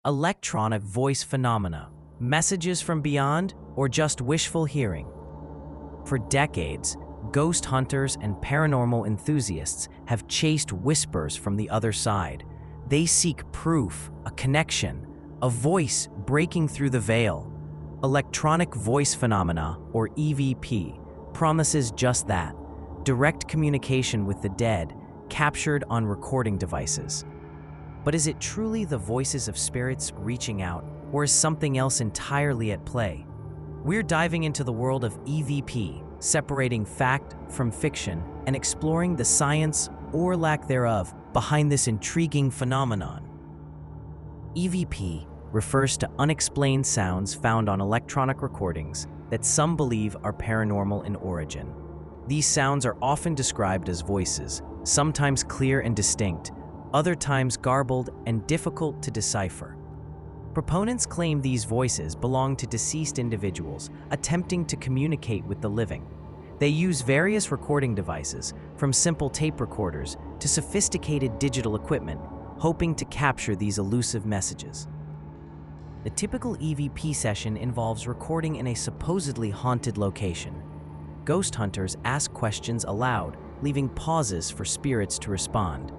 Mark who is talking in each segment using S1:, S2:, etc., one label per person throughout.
S1: electronic voice phenomena, messages from beyond, or just wishful hearing. For decades, ghost hunters and paranormal enthusiasts have chased whispers from the other side. They seek proof, a connection, a voice breaking through the veil. Electronic voice phenomena, or EVP, promises just that: direct communication with the dead, captured on recording devices. But is it truly the voices of spirits reaching out, or is something else entirely at play? We're diving into the world of EVP, separating fact from fiction and exploring the science, or lack thereof, behind this intriguing phenomenon. EVP refers to unexplained sounds found on electronic recordings that some believe are paranormal in origin. These sounds are often described as voices, sometimes clear and distinct, other times garbled and difficult to decipher. Proponents claim these voices belong to deceased individuals attempting to communicate with the living. They use various recording devices, from simple tape recorders to sophisticated digital equipment, hoping to capture these elusive messages. The typical EVP session involves recording in a supposedly haunted location. Ghost hunters ask questions aloud, leaving pauses for spirits to respond.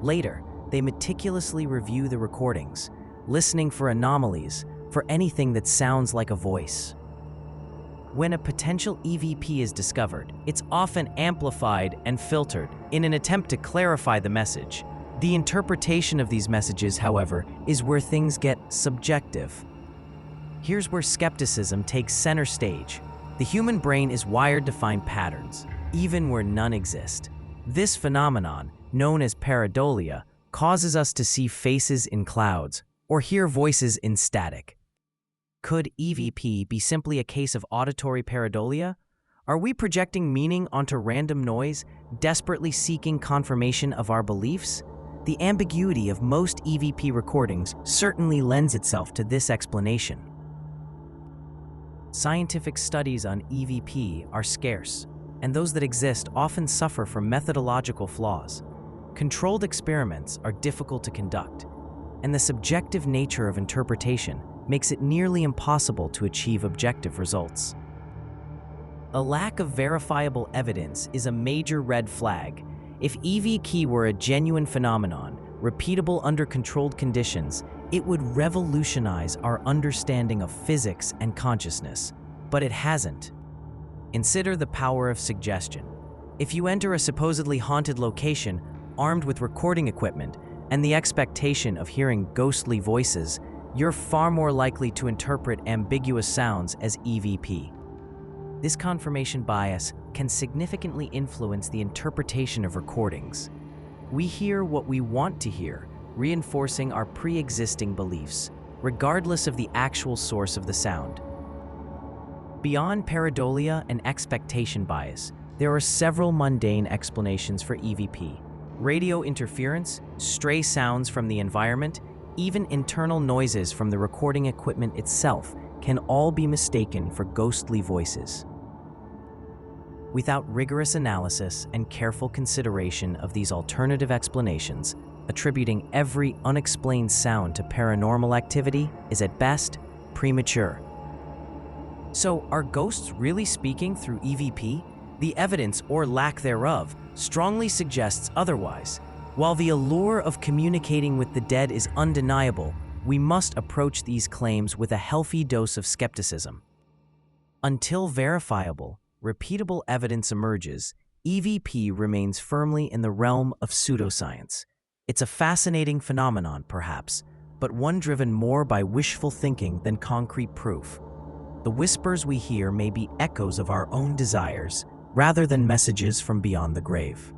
S1: Later, they meticulously review the recordings, listening for anomalies, for anything that sounds like a voice. When a potential EVP is discovered, it's often amplified and filtered in an attempt to clarify the message. The interpretation of these messages, however, is where things get subjective. Here's where skepticism takes center stage. The human brain is wired to find patterns, even where none exist. This phenomenon, known as pareidolia, causes us to see faces in clouds or hear voices in static. Could EVP be simply a case of auditory pareidolia? Are we projecting meaning onto random noise, desperately seeking confirmation of our beliefs? The ambiguity of most EVP recordings certainly lends itself to this explanation. Scientific studies on EVP are scarce, and those that exist often suffer from methodological flaws. Controlled experiments are difficult to conduct, and the subjective nature of interpretation makes it nearly impossible to achieve objective results. A lack of verifiable evidence is a major red flag. If EVP were a genuine phenomenon, repeatable under controlled conditions, it would revolutionize our understanding of physics and consciousness. But it hasn't. Consider the power of suggestion. If you enter a supposedly haunted location armed with recording equipment and the expectation of hearing ghostly voices, you're far more likely to interpret ambiguous sounds as EVP. This confirmation bias can significantly influence the interpretation of recordings. We hear what we want to hear, reinforcing our pre-existing beliefs, regardless of the actual source of the sound. Beyond pareidolia and expectation bias, there are several mundane explanations for EVP. Radio interference, stray sounds from the environment, even internal noises from the recording equipment itself can all be mistaken for ghostly voices. Without rigorous analysis and careful consideration of these alternative explanations, attributing every unexplained sound to paranormal activity is at best premature. So, are ghosts really speaking through EVP? The evidence, or lack thereof, strongly suggests otherwise. While the allure of communicating with the dead is undeniable, we must approach these claims with a healthy dose of skepticism. Until verifiable, repeatable evidence emerges, EVP remains firmly in the realm of pseudoscience. It's a fascinating phenomenon, perhaps, but one driven more by wishful thinking than concrete proof. The whispers we hear may be echoes of our own desires, rather than messages from beyond the grave.